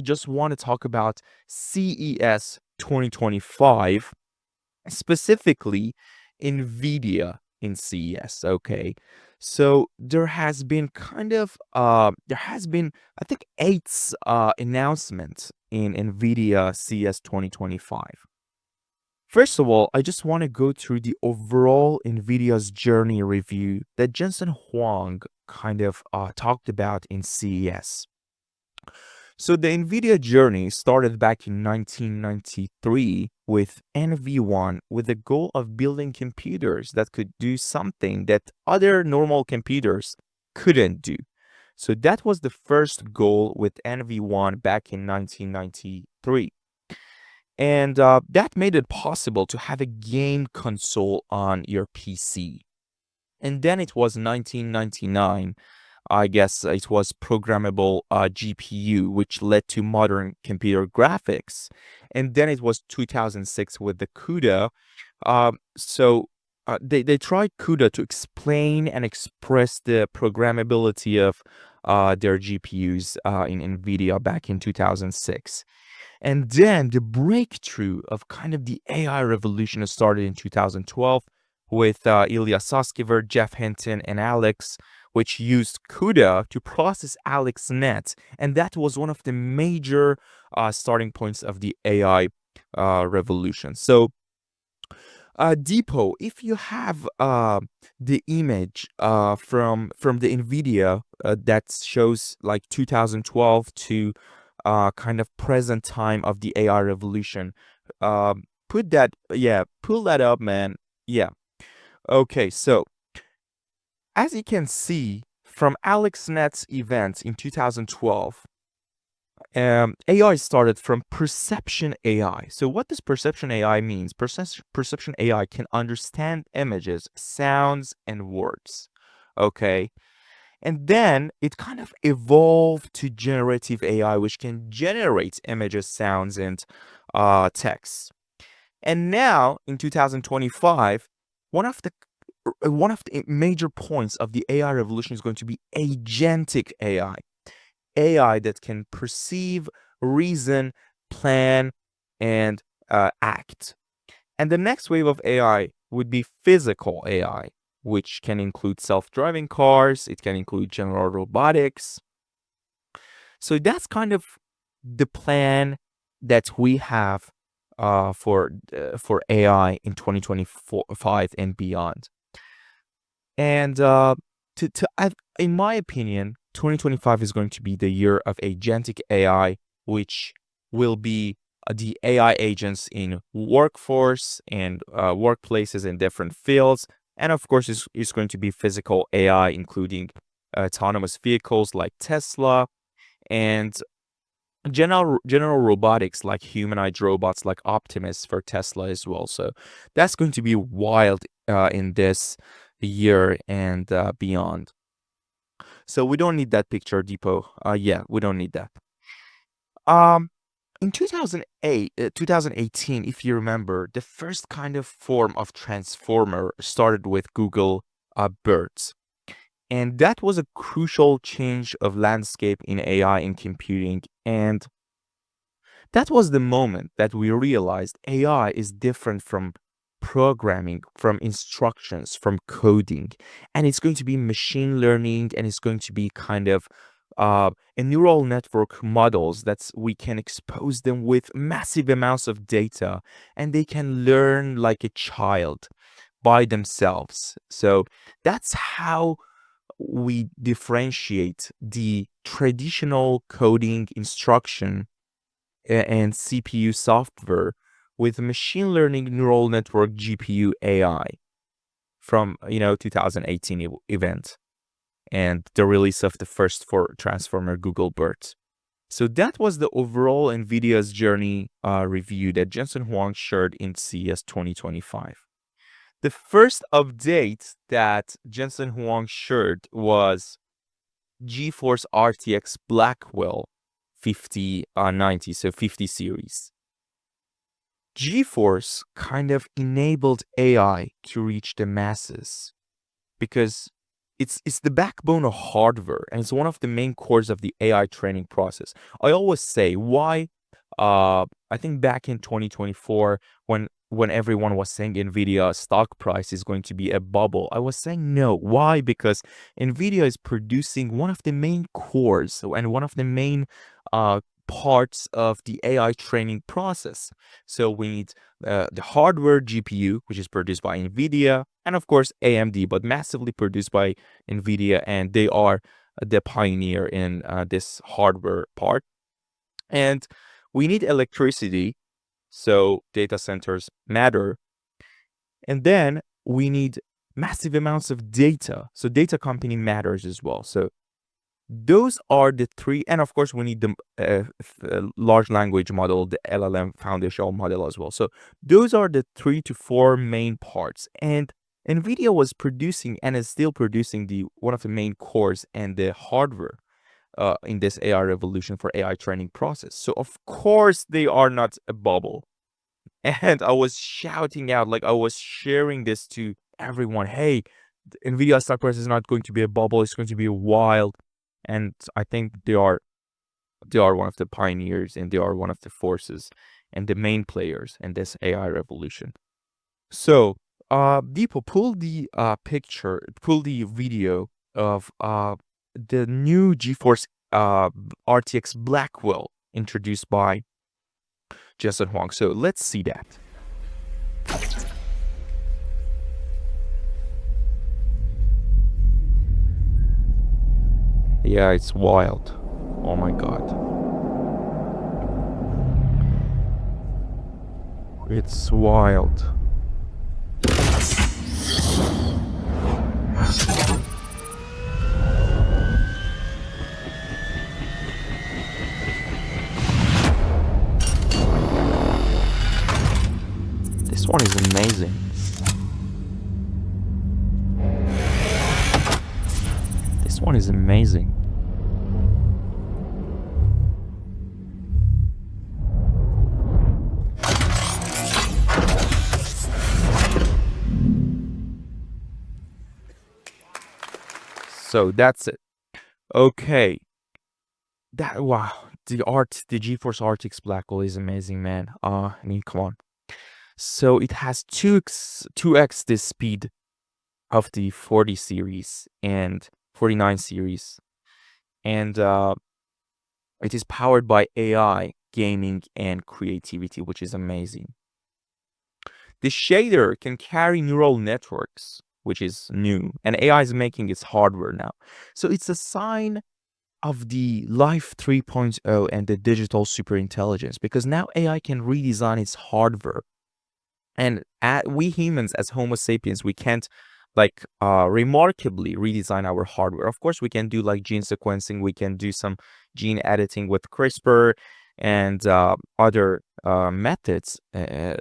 just want to talk about CES 2025, specifically NVIDIA in CES. Okay. So there has been I think eight announcements in NVIDIA CES 2025. First of all, I just want to go through the overall NVIDIA's journey review that Jensen Huang talked about in CES. So the NVIDIA journey started back in 1993 with NV1 with the goal of building computers that could do something that other normal computers couldn't do. So that was the first goal with NV1 back in 1993. And that made it possible to have a game console on your PC. And then it was 1999. I guess it was programmable GPU, which led to modern computer graphics. And then it was 2006 with the CUDA. They tried CUDA to explain and express the programmability of their GPUs in NVIDIA back in 2006. And then the breakthrough of kind of the AI revolution started in 2012 with Ilya Sutskever, Jeff Hinton, and Alex, which used CUDA to process AlexNet. And that was one of the major starting points of the AI revolution. So, Deepo, if you have the image from the NVIDIA that shows like 2012 to kind of present time of the AI revolution, pull that up, man. Yeah. Okay, so as you can see from AlexNet's event in 2012, AI started from perception AI. So what does perception AI means? Perception AI can understand images, sounds, and words. Okay. And then it kind of evolved to generative AI, which can generate images, sounds, and text. And now in 2025, one of the major points of the AI revolution is going to be agentic AI. AI that can perceive, reason, plan, and act. And the next wave of AI would be physical AI, which can include self-driving cars, it can include general robotics. So that's kind of the plan that we have for AI in 2025 and beyond. And in my opinion, 2025 is going to be the year of agentic AI, which will be the AI agents in workforce and workplaces in different fields. And of course, it's going to be physical AI, including autonomous vehicles like Tesla and general robotics like humanoid robots like Optimus for Tesla as well. So that's going to be wild in this year and beyond. So we don't need that picture, Deepo. Yeah, we don't need that. In 2018, if you remember, the first kind of form of transformer started with Google Birds. And that was a crucial change of landscape in AI and computing. And that was the moment that we realized AI is different from programming, from instructions, from coding. And it's going to be machine learning, and it's going to be kind of a neural network models that we can expose them with massive amounts of data, and they can learn like a child by themselves. So that's how we differentiate the traditional coding instruction and CPU software with machine learning neural network GPU AI from 2018 event and the release of the first for transformer Google BERT. So that was the overall NVIDIA's journey review that Jensen Huang shared in CES 2025. The first update that Jensen Huang shared was GeForce RTX Blackwell 5090, so 50 series. GeForce kind of enabled AI to reach the masses because it's the backbone of hardware, and it's one of the main cores of the AI training process. I always say why. I think back in 2024, when everyone was saying Nvidia stock price is going to be a bubble, I was saying no. Why? Because Nvidia is producing one of the main cores and one of the main uh parts of the AI training process. So we need the hardware GPU, which is produced by NVIDIA, and of course AMD, but massively produced by NVIDIA, and they are the pioneer in this hardware part. And we need electricity, so data centers matter. And then we need massive amounts of data, so data company matters as well. So those are the three, and of course we need the large language model, the LLM foundational model as well. So those are the 3 to 4 main parts, and NVIDIA was producing and is still producing the one of the main cores and the hardware in this AI revolution for AI training process. So of course they are not a bubble. And I was shouting out, like I was sharing this to everyone. Hey, NVIDIA stock price is not going to be a bubble. It's going to be wild. And I think they are one of the pioneers, and they are one of the forces and the main players in this AI revolution. So, Deepo, pull the video of the new GeForce RTX Blackwell introduced by Jason Huang. So let's see that. Yeah, it's wild. Oh my god. It's wild. This one is amazing. This one is amazing. So that's it. Okay. Wow. The GeForce RTX Blackwell is amazing, man. I mean, come on. So it has 2x the speed of the 40 series and 49 series. And it is powered by AI, gaming, and creativity, which is amazing. The shader can carry neural networks, which is new, and AI is making its hardware now. So it's a sign of the Life 3.0 and the digital superintelligence, because now AI can redesign its hardware. And we humans, as Homo sapiens, we can't like remarkably redesign our hardware. Of course, we can do like gene sequencing, we can do some gene editing with CRISPR and other methods,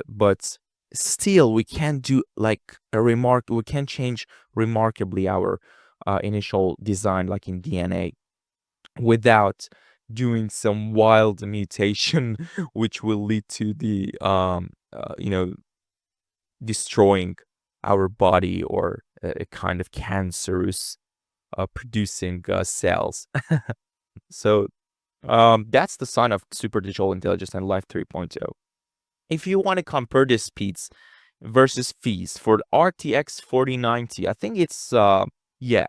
but still we can't do like we can't change remarkably our initial design like in DNA without doing some wild mutation which will lead to the destroying our body, or a kind of cancerous producing cells. So that's the sign of super digital intelligence and Life 3.0. If you want to compare the speeds versus fees for the RTX 4090, I think it's yeah,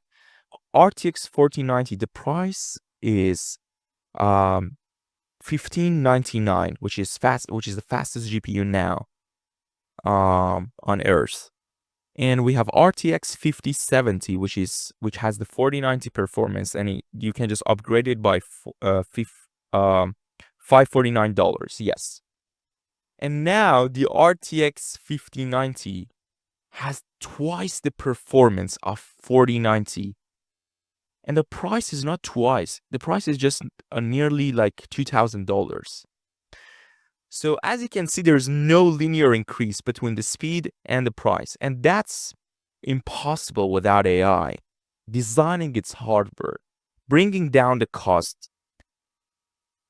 RTX 4090, the price is um 1599, which is the fastest GPU now on Earth. And we have RTX 5070, which has the 4090 performance, and you can just upgrade it by $549. Yes. And now the RTX 5090 has twice the performance of 4090. And the price is not twice. The price is just nearly like $2,000. So as you can see, there's no linear increase between the speed and the price. And that's impossible without AI. Designing its hardware, bringing down the cost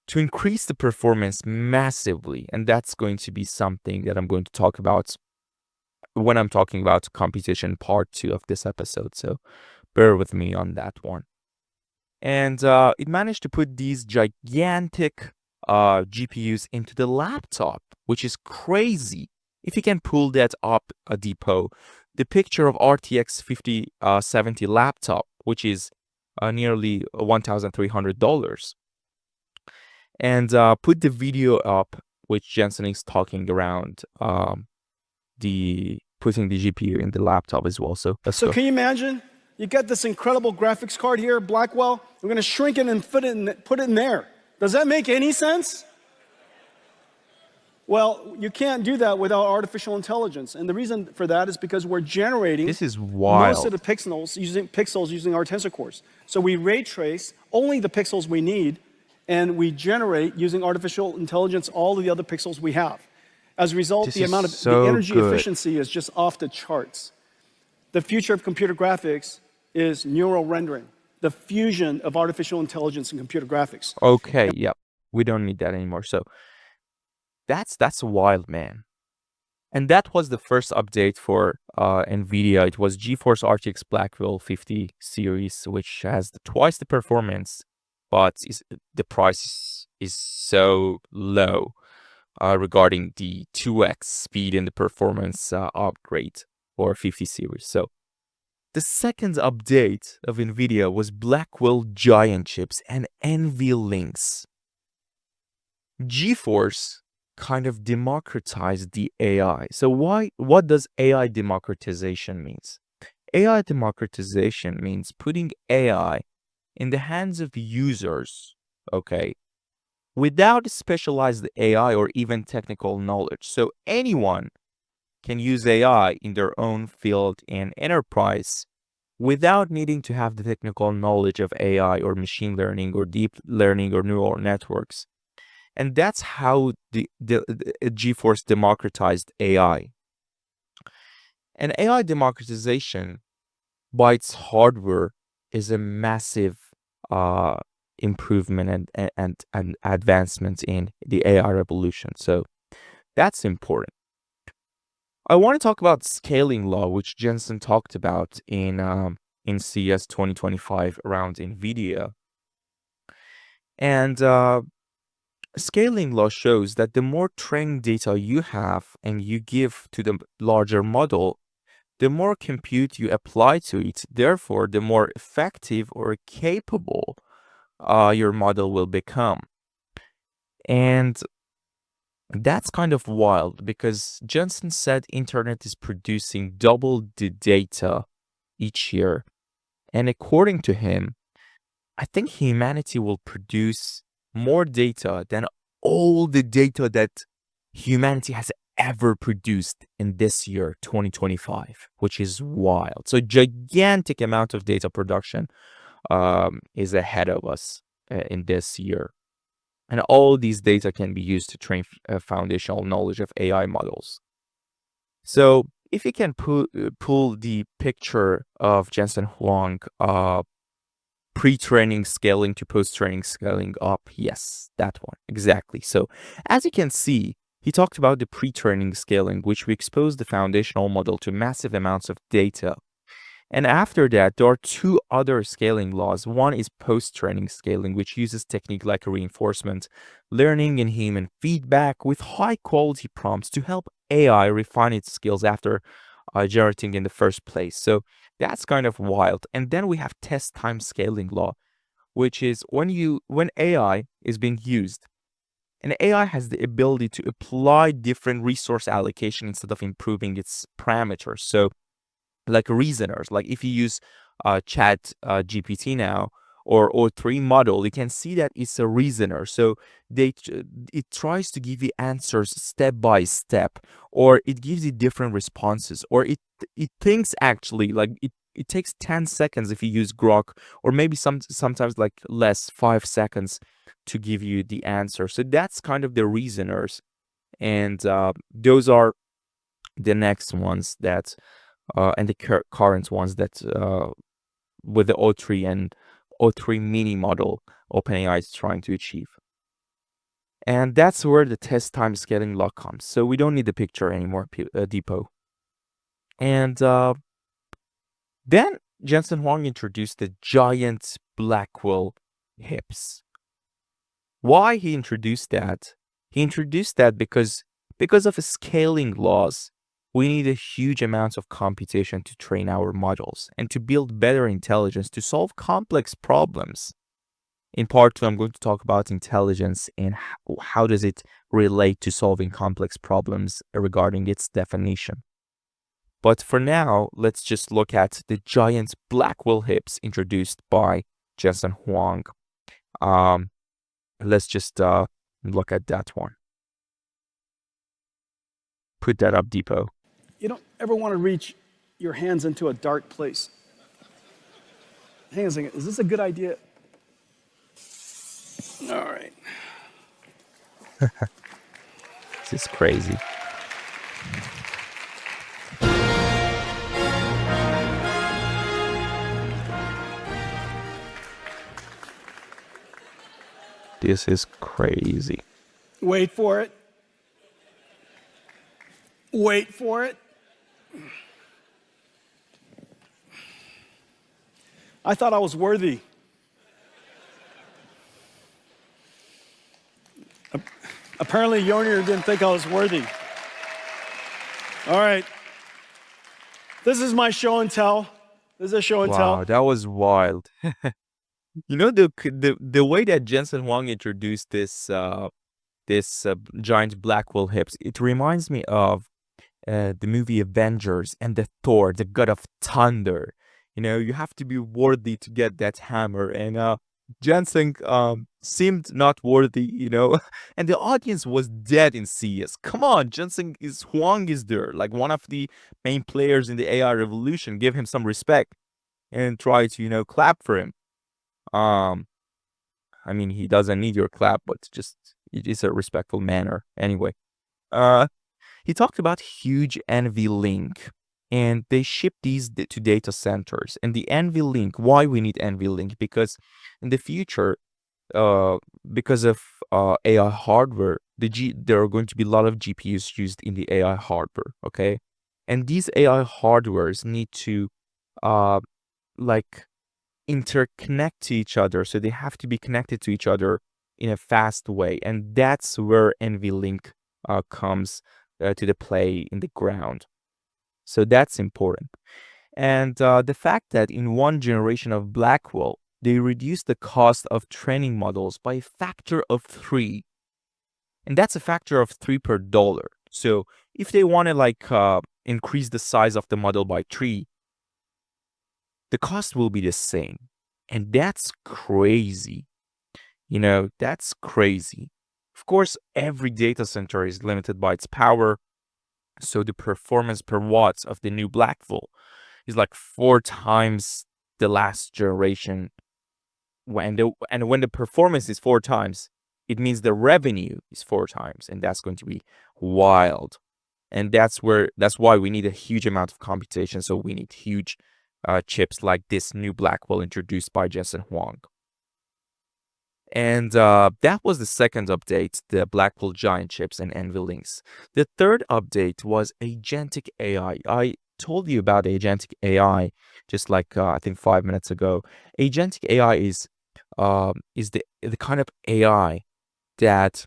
to increase the performance massively. And that's going to be something that I'm going to talk about when I'm talking about competition part 2 of this episode. So Bear with me on that one. And it managed to put these gigantic GPUs into the laptop, which is crazy. If you can pull that up, a depot, the picture of RTX 5070 laptop, which is nearly $1,300, and put the video up, which Jensen is talking around the putting the GPU in the laptop as well. So let's go. Can you imagine? You got this incredible graphics card here, Blackwell. We're going to shrink it and put it in there. Does that make any sense? Well, you can't do that without artificial intelligence. And the reason for that is because we're generating This is wild. most of the pixels using our tensor cores. So we ray trace only the pixels we need, and we generate using artificial intelligence all of the other pixels we have. As a result, the amount of the energy efficiency is just off the charts. The future of computer graphics is neural rendering, the fusion of artificial intelligence and computer graphics. Okay, yep. We don't need that anymore. So that's wild, man. And that was the first update for NVIDIA. It was GeForce RTX Blackwell 50 series, which has twice the performance, but the price is so low regarding the 2x speed and the performance upgrade for 50 series. So the second update of NVIDIA was Blackwell Giant chips and NVLinks. GeForce kind of democratized the AI. So what does AI democratization means? AI democratization means putting AI in the hands of users, okay, without specialized AI or even technical knowledge. So anyone can use AI in their own field and enterprise without needing to have the technical knowledge of AI or machine learning or deep learning or neural networks. And that's how the GeForce democratized AI. And AI democratization by its hardware is a massive improvement and advancement in the AI revolution. So that's important. I want to talk about scaling law, which Jensen talked about in CES 2025 around NVIDIA. And scaling law shows that the more training data you have and you give to the larger model, the more compute you apply to it. Therefore, the more effective or capable your model will become. And that's kind of wild because Jensen said internet is producing double the data each year. And according to him, I think humanity will produce more data than all the data that humanity has ever produced in this year, 2025, which is wild. So gigantic amount of data production is ahead of us in this year. And all these data can be used to train foundational knowledge of AI models. So if you can pull the picture of Jensen Huang pre-training scaling to post-training scaling up. Yes, that one. Exactly. So as you can see, he talked about the pre-training scaling, which we expose the foundational model to massive amounts of data. And after that, there are two other scaling laws. One is post-training scaling, which uses technique like reinforcement learning and human feedback with high-quality prompts to help AI refine its skills after generating in the first place. So that's kind of wild. And then we have test time scaling law, which is when AI is being used, and AI has the ability to apply different resource allocation instead of improving its parameters. So like reasoners, like if you use chat GPT now or O3 model, you can see that it's a reasoner. So it tries to give you answers step by step, or it gives you different responses, or it thinks actually like it takes 10 seconds if you use Grok, or maybe sometimes like less, 5 seconds to give you the answer. So that's kind of the reasoners, and those are the next ones that and the current ones that with the O3 and O3 mini model OpenAI is trying to achieve. And that's where the test time scaling law comes. So we don't need the picture anymore, Depot. And then Jensen Huang introduced the giant Blackwell hips. Why he introduced that? He introduced that because of scaling laws. We need a huge amount of computation to train our models and to build better intelligence to solve complex problems. In part two, I'm going to talk about intelligence and how does it relate to solving complex problems regarding its definition. But for now, let's just look at the giant Blackwell hips introduced by Jensen Huang. Um, let's just look at that one. Put that up, Depot. You don't ever want to reach your hands into a dark place. Hang on a second. Is this a good idea? All right. This is crazy. This is crazy. Wait for it. Wait for it. I thought I was worthy. Apparently, Yonir didn't think I was worthy. All right. This is my show and tell. This is a show and tell. Wow, that was wild. You know the way that Jensen Huang introduced this giant Blackwell hips, it reminds me of the movie Avengers and the Thor, the god of thunder. You know, you have to be worthy to get that hammer, and Jensen seemed not worthy, you know, and the audience was dead in CES. Come on, Huang is there, like one of the main players in the AI revolution. Give him some respect and try to, you know, clap for him. I mean, he doesn't need your clap, but just it is a respectful manner. Anyway, he talked about huge NVLink, and they ship these to data centers. And the NVLink, why we need NVLink? Because in the future, because of AI hardware, there are going to be a lot of GPUs used in the AI hardware. Okay, and these AI hardwares need to like interconnect to each other, so they have to be connected to each other in a fast way, and that's where NVLink comes to the play in the ground. So that's important. And the fact that in one generation of Blackwell, they reduced the cost of training models by a factor of 3, and that's a factor of 3 per dollar. So if they want to like increase the size of the model by 3, the cost will be the same. And that's crazy. You know, that's crazy. Of course, every data center is limited by its power. So the performance per watts of the new Blackwell is like 4 times the last generation. When the performance is 4 times, it means the revenue is 4 times, and that's going to be wild. And that's why we need a huge amount of computation. So we need huge chips like this new Blackwell introduced by Jensen Huang. And that was the second update, the Blackwell giant chips and NVLinks. The third update was agentic AI. I told you about agentic AI just like I think 5 minutes ago. Agentic AI is the kind of AI that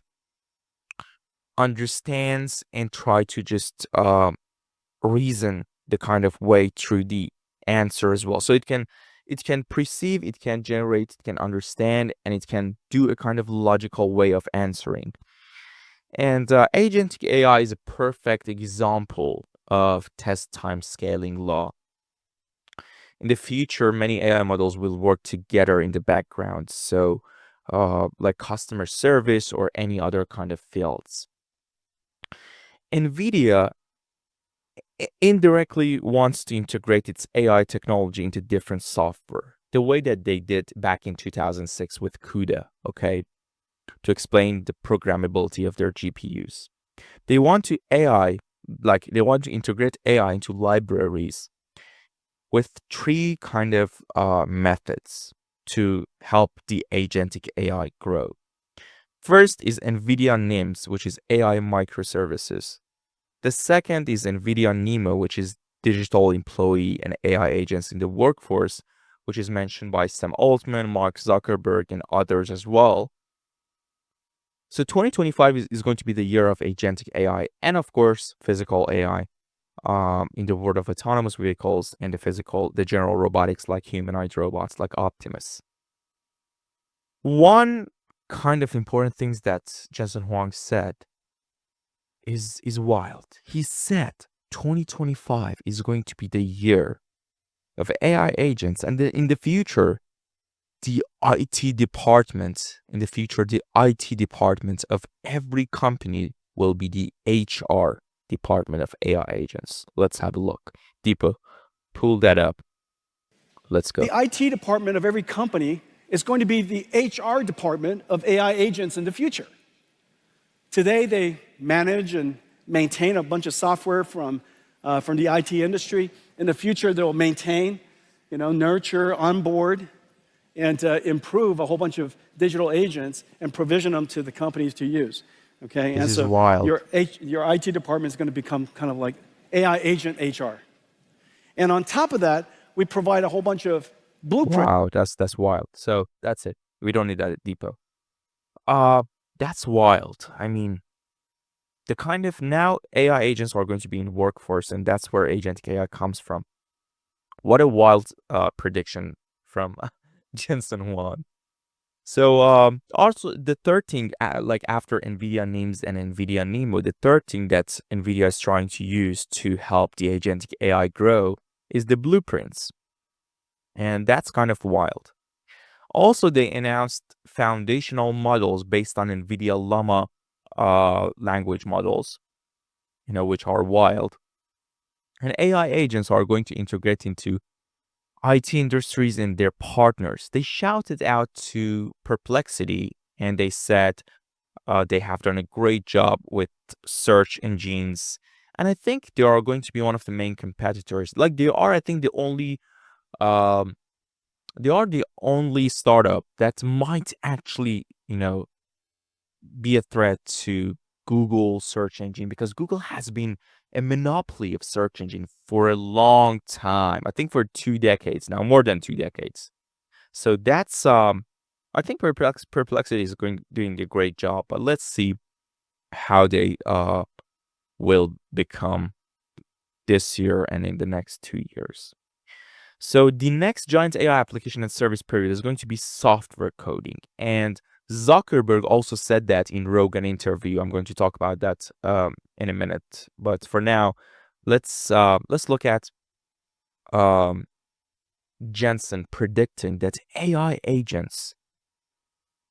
understands and try to just reason the kind of way through the answer as well. So it can perceive, it can generate, it can understand, and it can do a kind of logical way of answering. And agentic AI is a perfect example of test time scaling law. In the future, many AI models will work together in the background, so like customer service or any other kind of fields. NVIDIA indirectly wants to integrate its AI technology into different software, the way that they did back in 2006 with CUDA, okay, to explain the programmability of their GPUs. They want to integrate AI into libraries with 3 kind of methods to help the agentic AI grow. First is NVIDIA NIMs, which is AI microservices. The second is NVIDIA NeMo, which is digital employee and AI agents in the workforce, which is mentioned by Sam Altman, Mark Zuckerberg, and others as well. So 2025 is going to be the year of agentic AI and, of course, physical AI in the world of autonomous vehicles and the general robotics like humanoid robots like Optimus. One kind of important things that Jensen Huang said is wild. He said 2025 is going to be the year of AI agents, and in the future, the IT department of every company will be the HR department of AI agents. Let's have a look. Deepa, pull that up. Let's go. The IT department of every company is going to be the HR department of AI agents in the future. Today, they manage and maintain a bunch of software from the IT industry. In the future, they'll maintain, nurture, onboard, and improve a whole bunch of digital agents and provision them to the companies to use. Okay, This and is so wild. your IT department is going to become kind of like AI agent HR. And on top of that, we provide a whole bunch of blueprints. Wow, that's wild. So that's it. We don't need that depot. That's wild. I mean, the kind of now AI agents are going to be in workforce, and that's where agentic AI comes from. What a wild prediction from Jensen Huang. So also the third thing, like after NVIDIA names and NVIDIA Nemo, the third thing that NVIDIA is trying to use to help the agentic AI grow is the blueprints. And that's kind of wild. Also, they announced foundational models based on NVIDIA Llama language models, which are wild. And AI agents are going to integrate into IT industries and their partners. They shouted out to Perplexity and they said they have done a great job with search engines. And I think they are going to be one of the main competitors. Like they are, I think, um, they are the only startup that might actually, be a threat to Google search engine because Google has been a monopoly of search engine for a long time. I think for 2 decades now, more than 2 decades. So that's I think Perplexity is doing a great job, but let's see how they will become this year and in the next 2 years. So the next giant AI application and service period is going to be software coding. And Zuckerberg also said that in Rogan interview. I'm going to talk about that in a minute. But for now, let's look at um, Jensen predicting that AI agents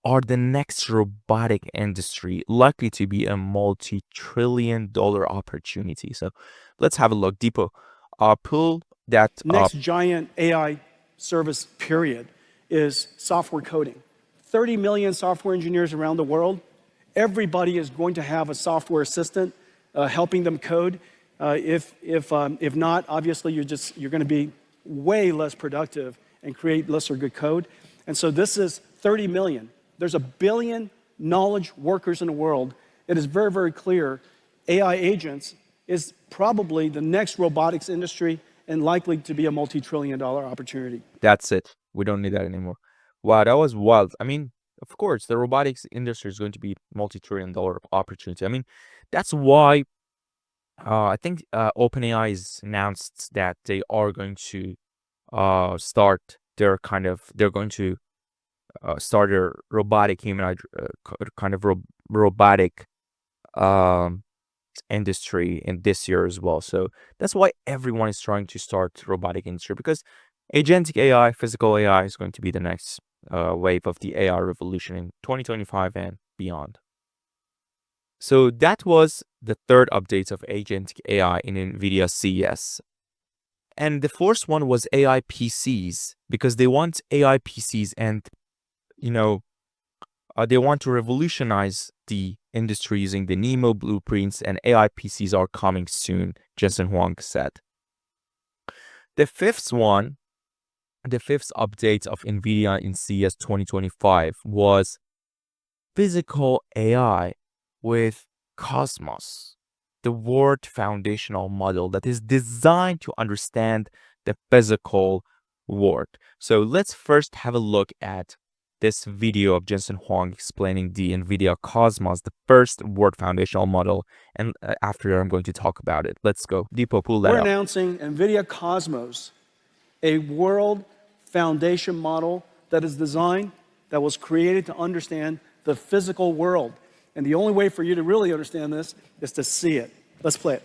are the next robotic industry likely to be a multi-trillion-dollar opportunity. So let's have a look. Deepo, pull that up. Next giant AI service period is software coding. 30 million software engineers around the world. Everybody is going to have a software assistant helping them code. If not, obviously you're going to be way less productive and create lesser good code. And so this is 30 million. There's 1 billion knowledge workers in the world. It is very, very clear AI agents is probably the next robotics industry and likely to be a multi-trillion-dollar opportunity. That's it. We don't need that anymore. Wow, that was wild. I mean, of course, the robotics industry is going to be multi-trillion-dollar opportunity. I mean, that's why I think OpenAI has announced that they are going to start they're going to start their robotic humanoid kind of robotic um industry in this year as well. So that's why everyone is trying to start robotic industry because agentic AI, physical AI is going to be the next wave of the AI revolution in 2025 and beyond. So that was the third update of agentic AI in NVIDIA CES. And the fourth one was AI PCs because they want AI PCs and, they want to revolutionize the industry using the Nemo blueprints, and AI PCs are coming soon, Jensen Huang said. The fifth update of NVIDIA in CES 2025 was physical AI with Cosmos. the world foundational model that is designed to understand the physical world. So let's first have a look at this video of Jensen Huang explaining the NVIDIA Cosmos, the first world foundational model. And after that, I'm going to talk about it. Let's go. Deepo, pull that We're up. announcing NVIDIA Cosmos, a world foundation model that is designed, that was created to understand the physical world. And the only way for you to really understand this is to see it. Let's play it.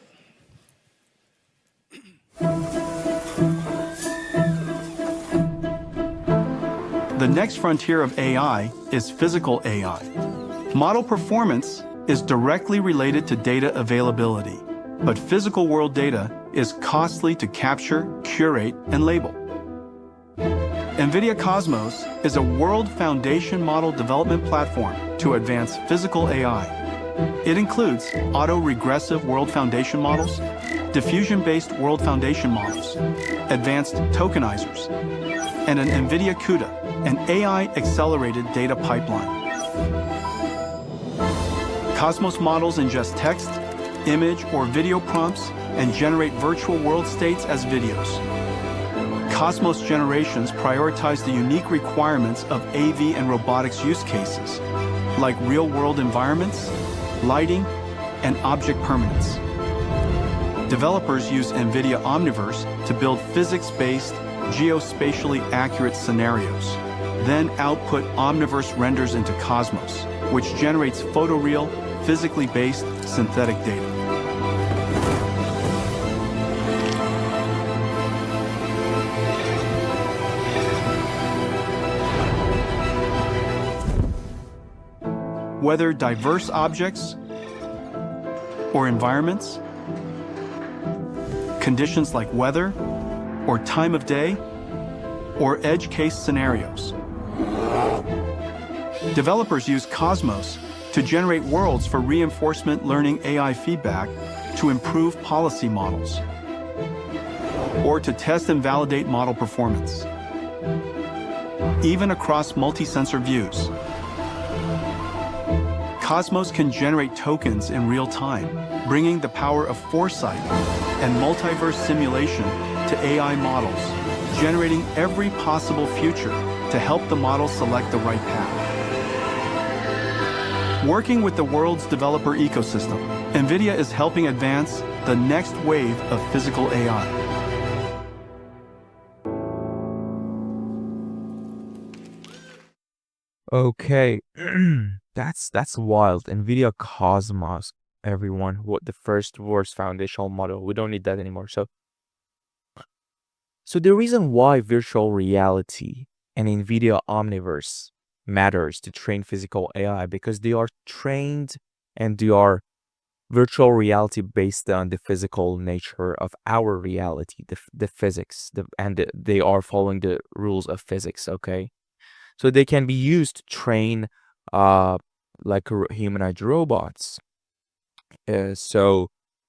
The next frontier of AI is physical AI. Model performance is directly related to data availability, but physical world data is costly to capture, curate, and label. NVIDIA Cosmos is a world foundation model development platform to advance physical AI. It includes auto-regressive world foundation models, diffusion-based world foundation models, advanced tokenizers, and an NVIDIA CUDA, an AI-accelerated data pipeline. Cosmos models ingest text, image, or video prompts and generate virtual world states as videos. Cosmos generations prioritize the unique requirements of AV and robotics use cases, like real-world environments, lighting, and object permanence. Developers use NVIDIA Omniverse to build physics-based, geospatially accurate scenarios, then output Omniverse renders into Cosmos, which generates photoreal, physically based synthetic data. Whether diverse objects or environments, conditions like weather or time of day, or edge case scenarios. Developers use Cosmos to generate worlds for reinforcement learning AI feedback to improve policy models, or to test and validate model performance. Even across multi-sensor views, Cosmos can generate tokens in real time, bringing the power of foresight and multiverse simulation to AI models, generating every possible future to help the model select the right path. Working with the world's developer ecosystem, NVIDIA is helping advance the next wave of physical AI. Okay, that's wild. NVIDIA Cosmos, everyone. What the first worst foundational model. We don't need that anymore. So the reason why virtual reality and NVIDIA Omniverse matters to train physical AI because they are trained and they are virtual reality based on the physical nature of our reality, the physics, they are following the rules of physics. Okay. So they can be used to train like humanoid robots. So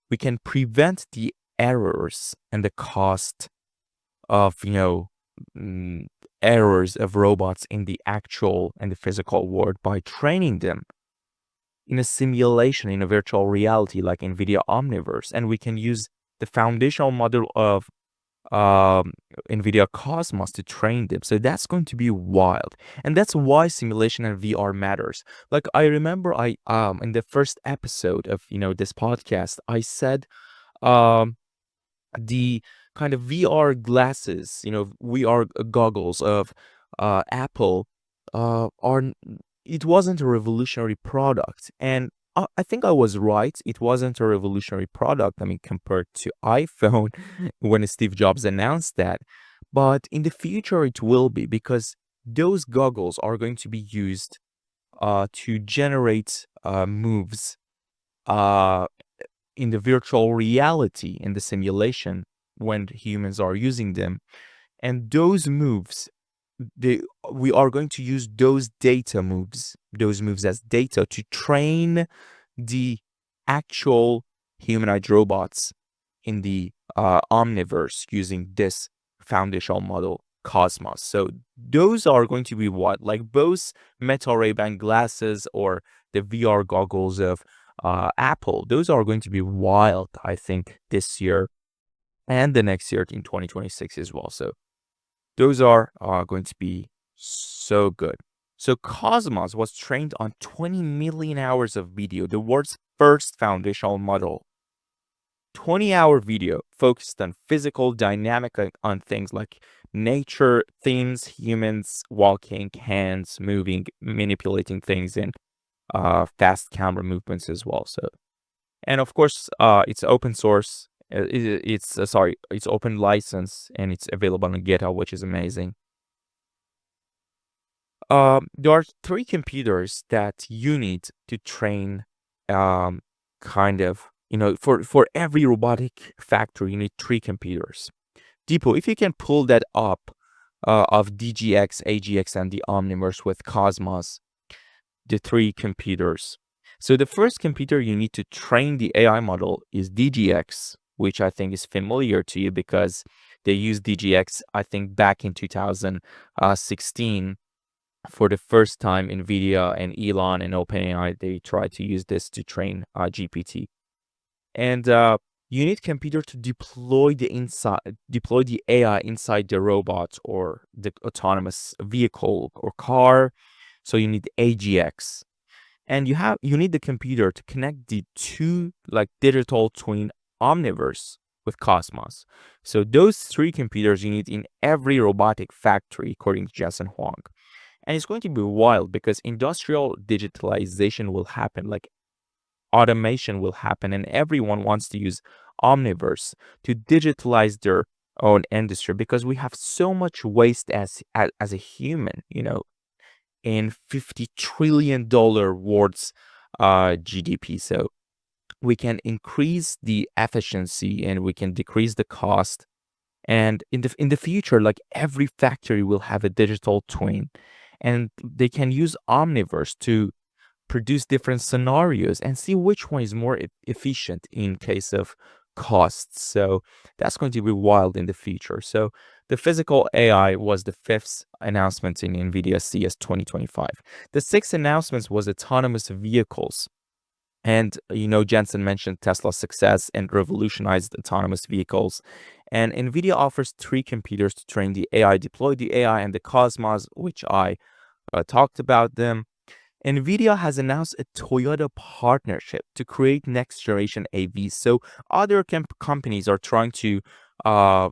we can prevent the errors and the cost of, errors of robots in the actual and the physical world by training them in a simulation in a virtual reality like NVIDIA Omniverse. And we can use the foundational model of NVIDIA Cosmos to train them. So that's going to be wild. And that's why simulation and VR matters. Like I remember in the first episode of, this podcast, I said the kind of VR glasses, VR goggles of Apple it wasn't a revolutionary product. And I think I was right. It wasn't a revolutionary product. I mean, compared to iPhone when Steve Jobs announced that. But in the future, it will be because those goggles are going to be used to generate moves in the virtual reality, in the simulation when humans are using them. And those moves, we are going to use those moves as data to train the actual humanoid robots in the Omniverse using this foundational model Cosmos. So those are going to be what, like both Meta Ray-Ban glasses or the VR goggles of Apple. Those are going to be wild, I think, this year and the next year in 2026 as well. So those are going to be so good. So Cosmos was trained on 20 million hours of video, the world's first foundational model. 20-hour video focused on physical dynamic on things like nature, themes, humans, walking, hands, moving, manipulating things, and fast camera movements as well. So, and of course, it's open source. It's open license and it's available on GitHub, which is amazing. There are three computers that you need to train, um, kind of, for every robotic factory, you need three computers. Depot, if you can pull that up, of DGX, AGX, and the Omniverse with Cosmos, the three computers. So the first computer you need to train the AI model is DGX, which I think is familiar to you because they used DGX, I think, back in 2016 for the first time. NVIDIA and Elon and OpenAI, they tried to use this to train GPT. And you need computer to deploy the AI inside the robot or the autonomous vehicle or car. So you need AGX. And you need the computer to connect the two like digital twin omniverse with Cosmos. So those three computers you need in every robotic factory, according to Jensen Huang. And it's going to be wild because industrial digitalization will happen, like automation will happen, and everyone wants to use Omniverse to digitalize their own industry because we have so much waste as a human, in $50 trillion worth GDP. So we can increase the efficiency and we can decrease the cost. And in the future, like every factory will have a digital twin, and they can use Omniverse to produce different scenarios and see which one is more efficient in case of costs. So that's going to be wild in the future. So the physical AI was the fifth announcement in NVIDIA CES 2025. The sixth announcement was autonomous vehicles. And, Jensen mentioned Tesla's success and revolutionized autonomous vehicles. And NVIDIA offers three computers to train the AI, deploy the AI, and the Cosmos, which I talked about them. NVIDIA has announced a Toyota partnership to create next generation AVs. So other companies are trying to uh,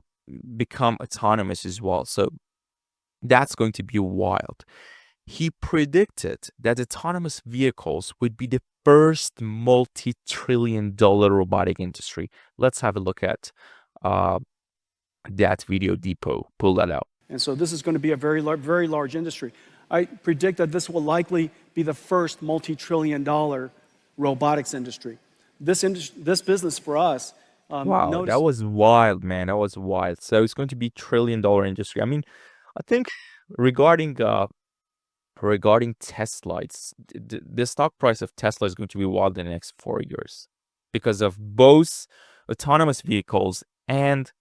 become autonomous as well. So that's going to be wild. He predicted that autonomous vehicles would be the first multi-trillion-dollar robotic industry. Let's have a look at uh, that video. Depot. Pull that out. And so this is going to be a very large industry. I predict that this will likely be the first multi-trillion-dollar robotics industry. This business for us, Wow, that was wild, man. That was wild. So it's going to be $1 trillion industry. I mean, I think regarding Tesla, the stock price of Tesla is going to be wild in the next 4 years because of both autonomous vehicles and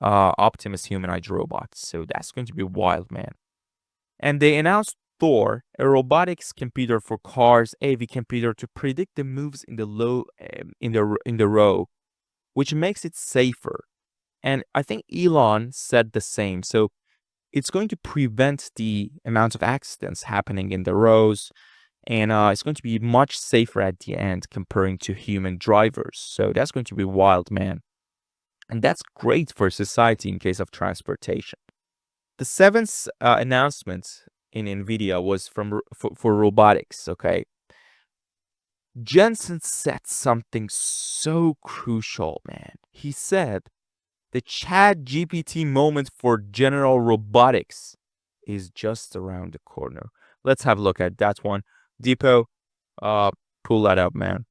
Optimus humanoid robots. So that's going to be wild, man. And they announced Thor, a robotics computer for cars, AV computer to predict the moves in the row, which makes it safer. And I think Elon said the same. So it's going to prevent the amount of accidents happening in the rows, and it's going to be much safer at the end comparing to human drivers. So that's going to be wild, man. And that's great for society in case of transportation. The seventh announcement in NVIDIA was for robotics, okay? Jensen said something so crucial, man. He said the Chat GPT moment for general robotics is just around the corner. Let's have a look at that one. Depot, pull that up, man.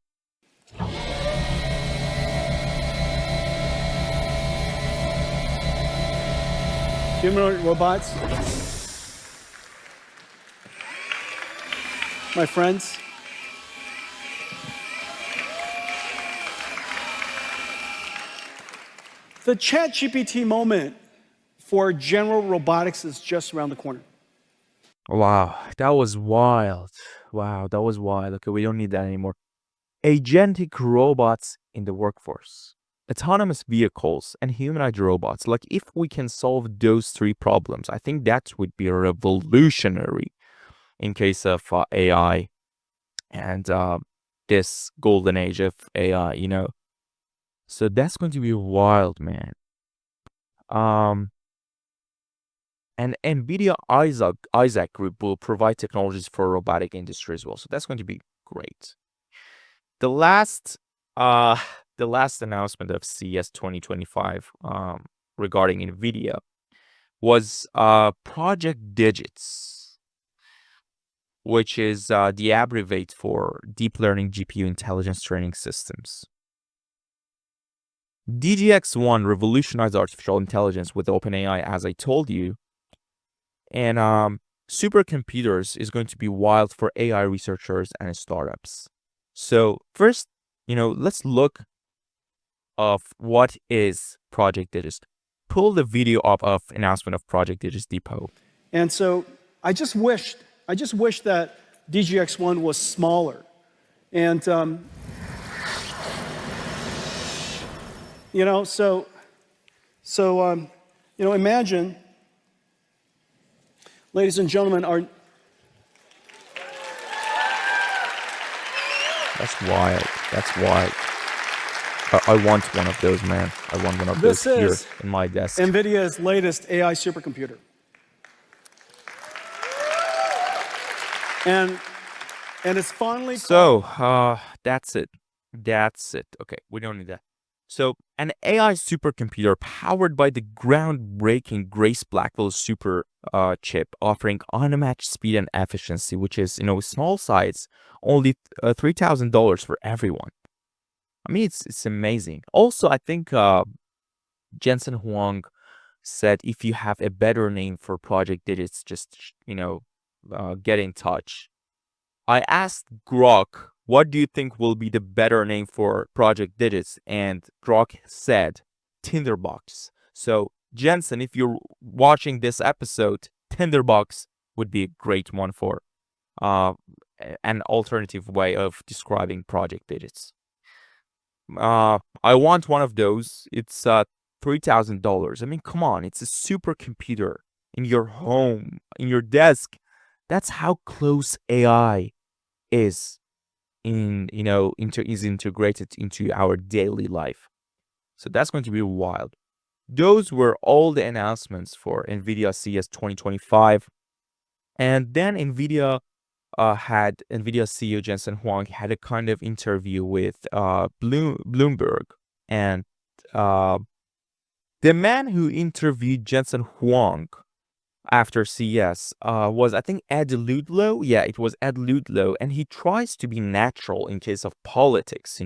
humanoid robots, my friends, the ChatGPT moment for general robotics is just around the corner. Wow, that was wild. Wow, that was wild. Okay, we don't need that anymore. agentic robots in the workforce, autonomous vehicles, and humanoid robots. Like, if we can solve those three problems, I think that would be revolutionary in case of AI and this golden age of AI, So that's going to be wild, man. Um, and NVIDIA Isaac Group will provide technologies for robotic industry as well. So that's going to be great. The last uh the last announcement of CES 2025 regarding NVIDIA was Project Digits, which is the abbreviate for Deep Learning GPU Intelligence Training Systems. DGX-1 revolutionized artificial intelligence with OpenAI, as I told you, and supercomputers is going to be wild for AI researchers and startups. So first, let's look of what is Project Digits. Pull the video up of announcement of Project Digits Depot. And so I just wish that DGX-1 was smaller. And, imagine, ladies and gentlemen, That's wild. That's wild. I want one of those, man. I want one of those here in my desk. NVIDIA's latest AI supercomputer. And it's finally... So, that's it. That's it. Okay, we don't need that. So, an AI supercomputer powered by the groundbreaking Grace Blackwell super chip, offering unmatched speed and efficiency, which is, small size, only $3,000 for everyone. I mean, it's amazing. Also, I think Jensen Huang said if you have a better name for Project Digits, just, get in touch. I asked Grok, what do you think will be the better name for Project Digits? And Grok said Tinderbox. So, Jensen, if you're watching this episode, Tinderbox would be a great one for an alternative way of describing Project Digits. I want one of those. It's $3,000. I mean, come on, it's a supercomputer in your home, in your desk. That's how close AI is is integrated into our daily life. So that's going to be wild. Those were all the announcements for NVIDIA CES 2025. And then NVIDIA CEO Jensen Huang had a kind of interview with Bloomberg, and the man who interviewed Jensen Huang after CES was, I think, Ed Ludlow. Yeah, it was Ed Ludlow, and he tries to be natural in case of politics,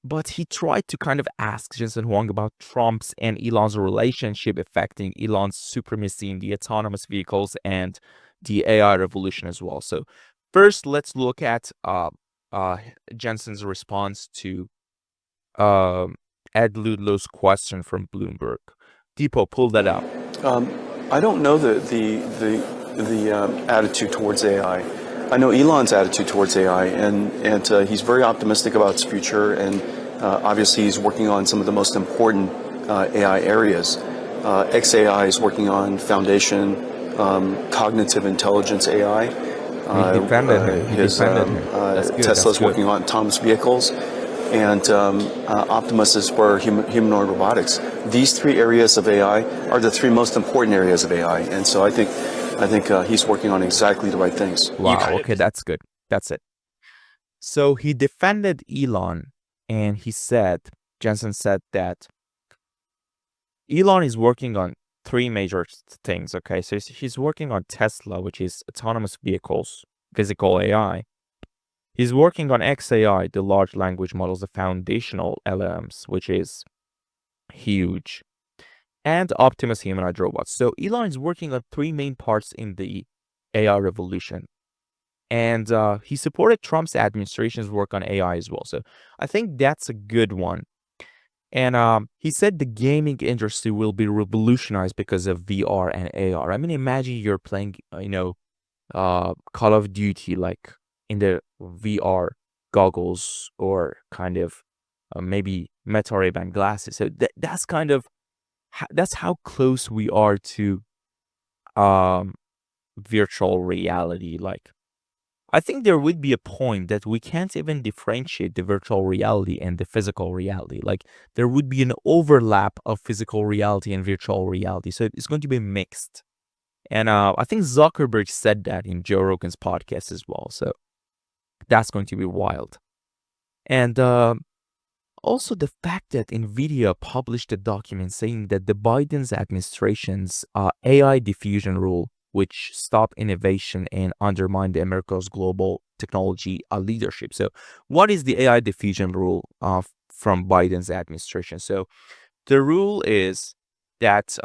but he tried to kind of ask Jensen Huang about Trump's and Elon's relationship affecting Elon's supremacy in the autonomous vehicles and the AI revolution as well. So first, let's look at Jensen's response to Ed Ludlow's question from Bloomberg. Depot, pull that up. I don't know the attitude towards AI. I know Elon's attitude towards AI, and he's very optimistic about its future, and obviously he's working on some of the most important AI areas. XAI is working on foundation, cognitive intelligence AI. He defended him. Tesla's working on autonomous vehicles, and Optimus is for humanoid robotics. These three areas of AI are the three most important areas of AI, and so I think he's working on exactly the right things. Wow. Okay, that's good. That's it. So he defended Elon, and Jensen said that Elon is working on three major things. Okay, so he's working on Tesla, which is autonomous vehicles, physical AI. He's working on XAI, the large language models, the foundational LLMs, which is huge, and Optimus humanoid robots. So Elon is working on three main parts in the AI revolution. And he supported Trump's administration's work on AI as well. So I think that's a good one. And he said the gaming industry will be revolutionized because of VR and AR. I mean, imagine you're playing, Call of Duty, like, in the VR goggles or kind of maybe Meta Ray-Ban glasses. So that's kind of that's how close we are to um, virtual reality. Like, I think there would be a point that we can't even differentiate the virtual reality and the physical reality. Like, there would be an overlap of physical reality and virtual reality. So it's going to be mixed. And I think Zuckerberg said that in Joe Rogan's podcast as well. So that's going to be wild. And also the fact that NVIDIA published a document saying that the Biden's administration's AI diffusion rule, which stop innovation and undermine the America's global technology leadership. So what is the AI diffusion rule from Biden's administration? So the rule is that,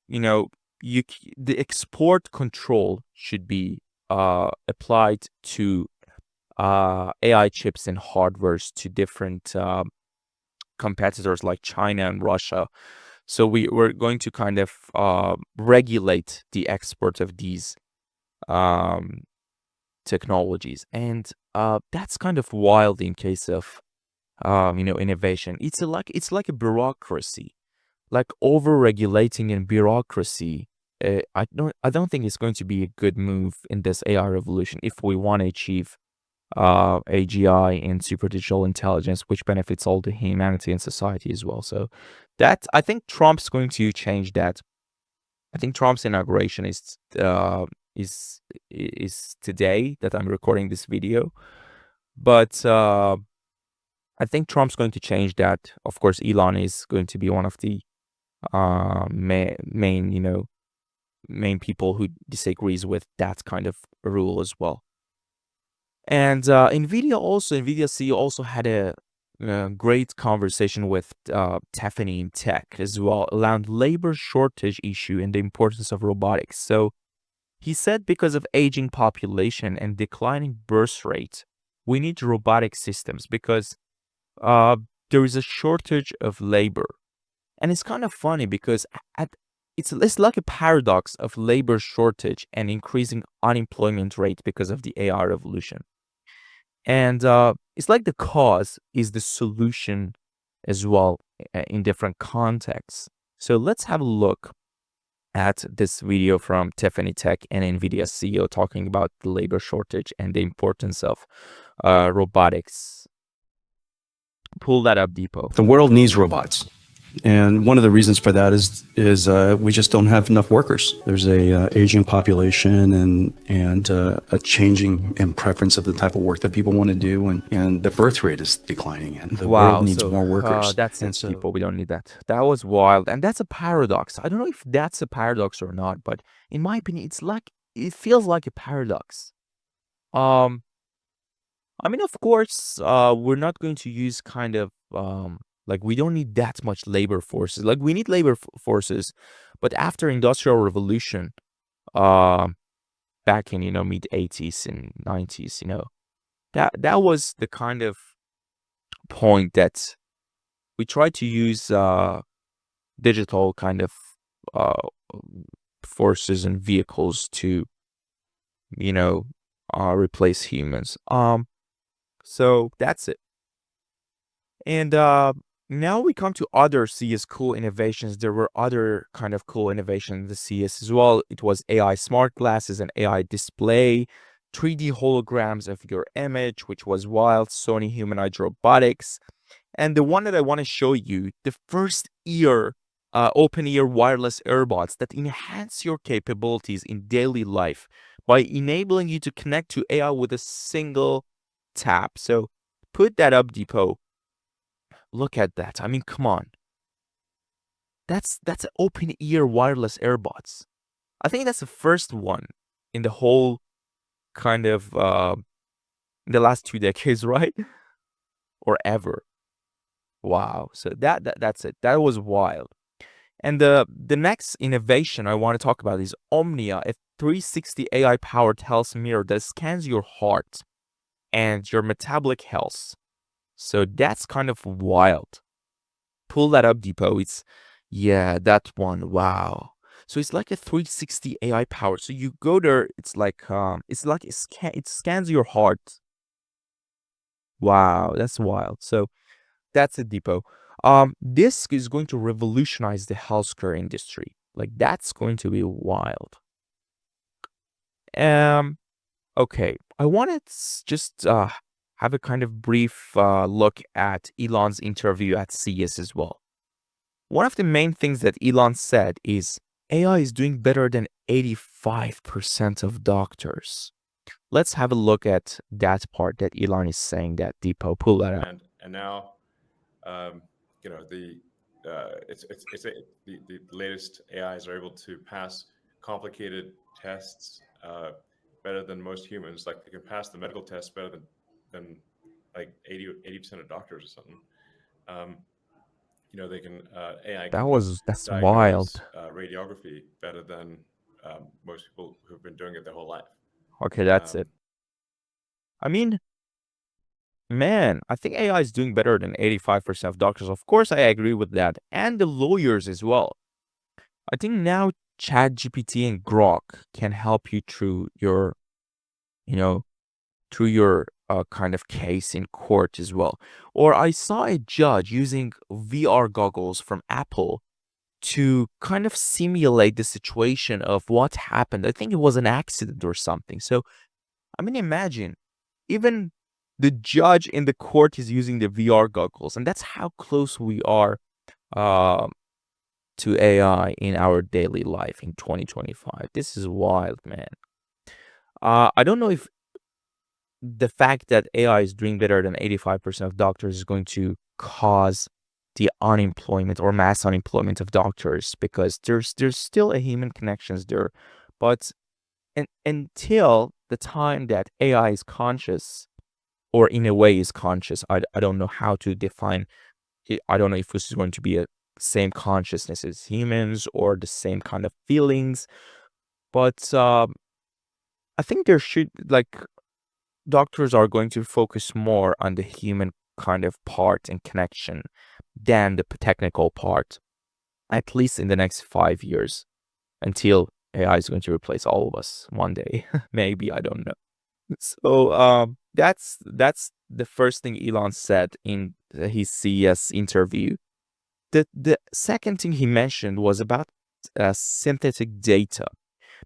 you know, the export control should be applied to AI chips and hardwares to different competitors like China and Russia. So we're going to kind of regulate the export of these um, technologies, and that's kind of wild in case of innovation. It's like a bureaucracy, like over regulating and bureaucracy. I don't think it's going to be a good move in this AI revolution if we want to achieve AGI and super digital intelligence, which benefits all the humanity and society as well. So that I think Trump's going to change that. I think Trump's inauguration is is today that I'm recording this video, but I think Trump's going to change that. Of course, Elon is going to be one of the main people who disagrees with that kind of rule as well. And NVIDIA CEO also had a great conversation with Tiffany in Tech as well around labor shortage issue and the importance of robotics. So he said because of aging population and declining birth rate, we need robotic systems because uh, there is a shortage of labor. And it's kind of funny because it's like a paradox of labor shortage and increasing unemployment rate because of the AI revolution. And it's like the cause is the solution as well in different contexts. So let's have a look at this video from Tiffany Tech and NVIDIA CEO talking about the labor shortage and the importance of robotics. Pull that up, Depot. The world needs robots. And one of the reasons for that is we just don't have enough workers. There's a aging population and a changing in preference of the type of work that people want to do, and the birth rate is declining, and the world needs more workers. That's it, people. We don't need that. That was wild, and that's a paradox. I don't know if that's a paradox or not, but in my opinion, it feels like a paradox. Um, I mean, of course, we're not going to use kind of like we don't need that much labor forces. Like we need labor forces, but after Industrial Revolution, back in mid 80s and 90s, that was the kind of point that we tried to use digital kind of uh forces and vehicles to replace humans. So that's it. And now we come to other CES cool innovations. There were other kind of cool innovations in the CES as well. It was AI smart glasses and AI display, 3D holograms of your image, which was wild, Sony humanoid robotics. And the one that I want to show you, the first open ear wireless earbuds that enhance your capabilities in daily life by enabling you to connect to AI with a single tap. So put that up, Depot. Look at that. I mean, come on. That's an open ear wireless earbuds. I think that's the first one in the whole kind of in the last 2 decades, right? Or ever. Wow. So that's it. That was wild. And the next innovation I want to talk about is Omnia, a 360 AI powered health mirror that scans your heart and your metabolic health. So that's kind of wild. Pull that up, Depot. Yeah, that one. Wow. So it's like a 360 AI power. So you go there, it's like it scans your heart. Wow, that's wild. So that's a depot. This is going to revolutionize the healthcare industry. Like that's going to be wild. Um, okay, I want to just have a kind of brief look at Elon's interview at CES as well. One of the main things that Elon said is AI is doing better than 85% of doctors. Let's have a look at that part that Elon is saying that Depot. Pull that out. And now, um, the latest AIs are able to pass complicated tests better than most humans. Like they can pass the medical test better than like 80% of doctors or something. Um, they can AI can That's diagnose wild. radiography better than most people who've been doing it their whole life. Okay, that's Um, it. I mean, man, I think AI is doing better than 85% of doctors. Of course, I agree with that. And the lawyers as well. I think now ChatGPT and Grok can help you through your, you know, through your kind of case in court as well. Or I saw a judge using VR goggles from Apple to kind of simulate the situation of what happened. I think it was an accident or something. So, I mean, imagine even the judge in the court is using the VR goggles, and that's how close we are uh, to AI in our daily life in 2025. This is wild, man. I don't know if the fact that AI is doing better than 85% of doctors is going to cause the unemployment or mass unemployment of doctors because there's still a human connections there. But until the time that AI is conscious, or in a way is conscious, I don't know how to define it. I don't know if this is going to be a same consciousness as humans or the same kind of feelings. But I think there should like doctors are going to focus more on the human kind of part and connection than the technical part, at least in the next 5 years, until AI is going to replace all of us one day. Maybe, I don't know. So that's the first thing Elon said in his CES interview. The second thing he mentioned was about synthetic data,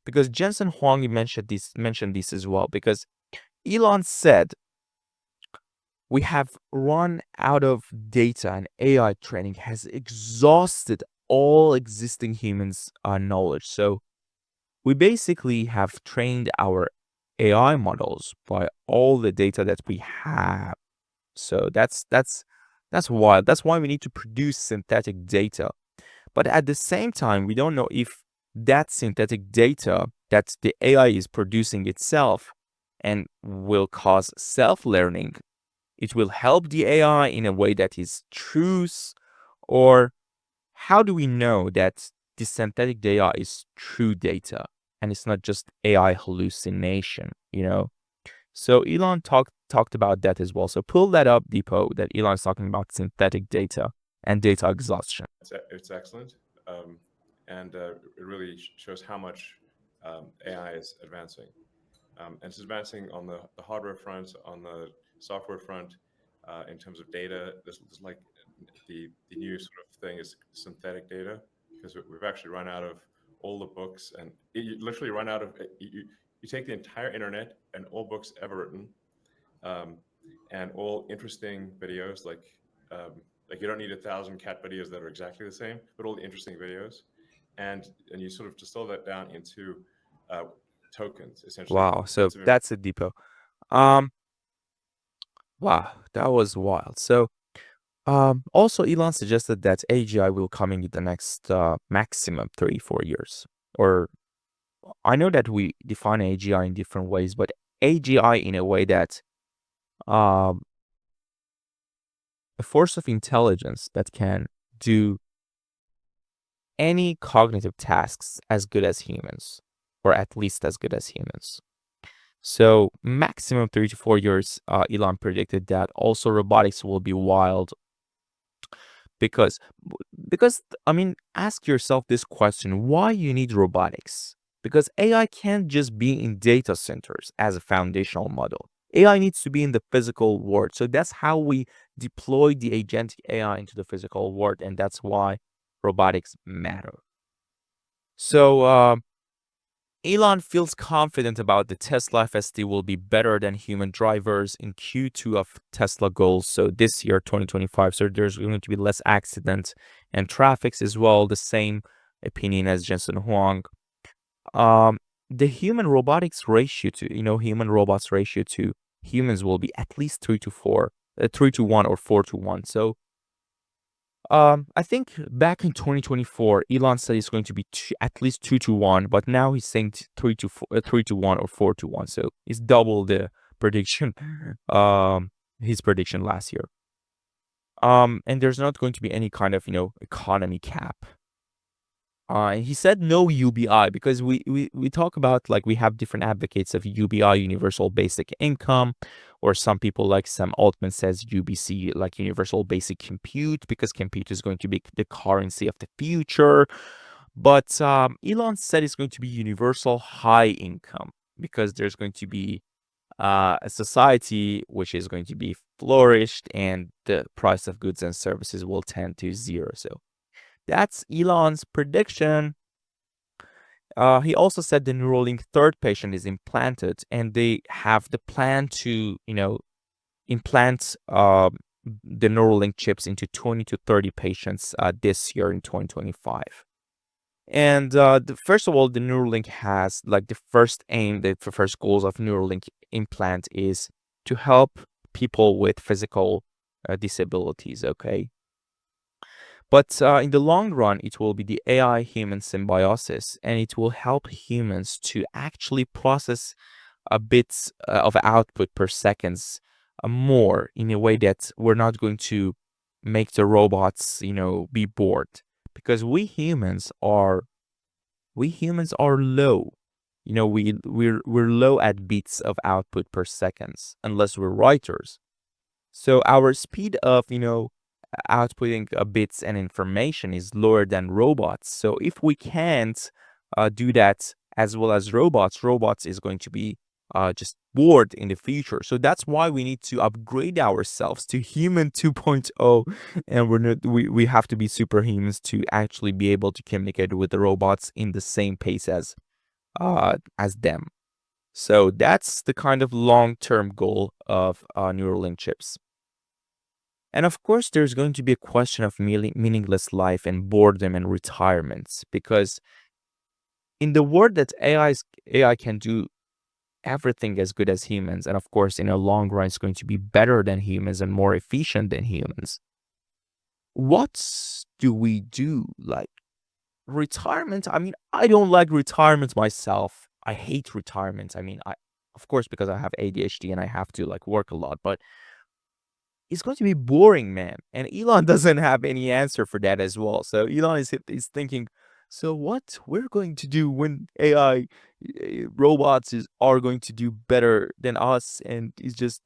because Jensen Huang mentioned this as well, because Elon said we have run out of data and AI training has exhausted all existing humans' knowledge. So we basically have trained our AI models by all the data that we have. So that's why we need to produce synthetic data. But at the same time, we don't know if that synthetic data that the AI is producing itself and will cause self-learning, it will help the AI in a way that is truth, or how do we know that the synthetic data is true data and it's not just AI hallucination, you know? So Elon talked about that as well. So pull that up, Depot, that Elon's talking about synthetic data and data exhaustion. it's excellent, and it really shows how much AI is advancing. And it's advancing on the hardware front, on the software front, in terms of data. There's like the new sort of thing is synthetic data, because we've actually run out of all the books, and you literally run out of you take the entire internet and all books ever written, um, and all interesting videos like you don't need 1,000 cat videos that are exactly the same, but all the interesting videos, and you sort of distill that down into uh, tokens, essentially Wow. So bits of that's a Depot. Um, wow, that was wild. So also Elon suggested that AGI will come in the next maximum 3-4 years. Or I know that we define AGI in different ways, but AGI in a way that um a force of intelligence that can do any cognitive tasks as good as humans, or at least as good as humans. So maximum 3 to 4 years, Elon predicted that. Also, robotics will be wild. because because I mean, ask yourself this question: why you need robotics? Because AI can't just be in data centers as a foundational model. AI needs to be in the physical world. So that's how we deploy the agentic AI into the physical world, and that's why robotics matter. So Elon feels confident about the Tesla FSD will be better than human drivers in Q2 of Tesla goals. So this year, 2025. So there's going to be less accidents and traffics as well. The same opinion as Jensen Huang. Um, the human robotics ratio to, human robots ratio to humans will be at least 3 to 1 or 4 to 1. So I think back in 2024, Elon said it's going to be at least 2 to 1, but now he's saying 3 to 1 or 4 to 1. So it's double the prediction, his prediction last year. And there's not going to be any kind of, economy cap. And he said no UBI because we talk about, like, we have different advocates of UBI, universal basic income, or some people like Sam Altman says UBC, like universal basic compute, because compute is going to be the currency of the future. But Elon said it's going to be universal high income because there's going to be a society which is going to be flourished and the price of goods and services will tend to zero. So that's Elon's prediction. He also said the Neuralink third patient is implanted, and they have the plan to, implant the Neuralink chips into 20 to 30 patients this year in 2025. And first of all, the Neuralink has, like, the first aim, the first goals of Neuralink implant is to help people with physical disabilities. Okay. But in the long run, it will be the AI-human symbiosis, and it will help humans to actually process a bit of output per seconds more, in a way that we're not going to make the robots, be bored, because we humans are low. We're low at bits of output per seconds unless we're writers. So our speed of, outputting bits and information is lower than robots. So if we can't do that as well as robots is going to be just bored in the future. So that's why we need to upgrade ourselves to human 2.0, and we have to be superhumans to actually be able to communicate with the robots in the same pace as them. So that's the kind of long-term goal of Neuralink chips. And of course, there's going to be a question of meaningless life and boredom and retirements, because in the world that AI can do everything as good as humans, and of course, in a long run, it's going to be better than humans and more efficient than humans. What do we do? Like, retirement? I mean, I don't like retirement myself. I hate retirement. I mean, of course, because I have ADHD and I have to, like, work a lot, but it's going to be boring, man. And Elon doesn't have any answer for that as well. So Elon is thinking, so what we're going to do when AI robots are going to do better than us, and it's just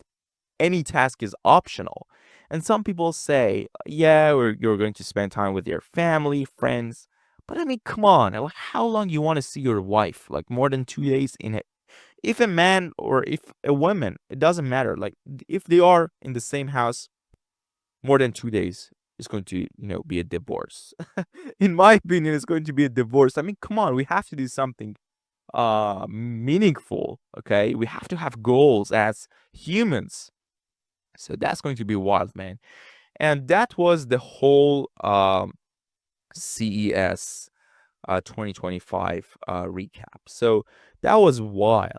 any task is optional. And some people say, yeah, you're going to spend time with your family, friends. But I mean, come on, like, how long you want to see your wife? Like, more than 2 days in it? If a man or if a woman, it doesn't matter. Like, if they are in the same house more than 2 days, it's going to, be a divorce. In my opinion, it's going to be a divorce. I mean, come on, we have to do something meaningful. Okay, we have to have goals as humans. So that's going to be wild, man. And that was the whole CES 2025 recap. So that was wild.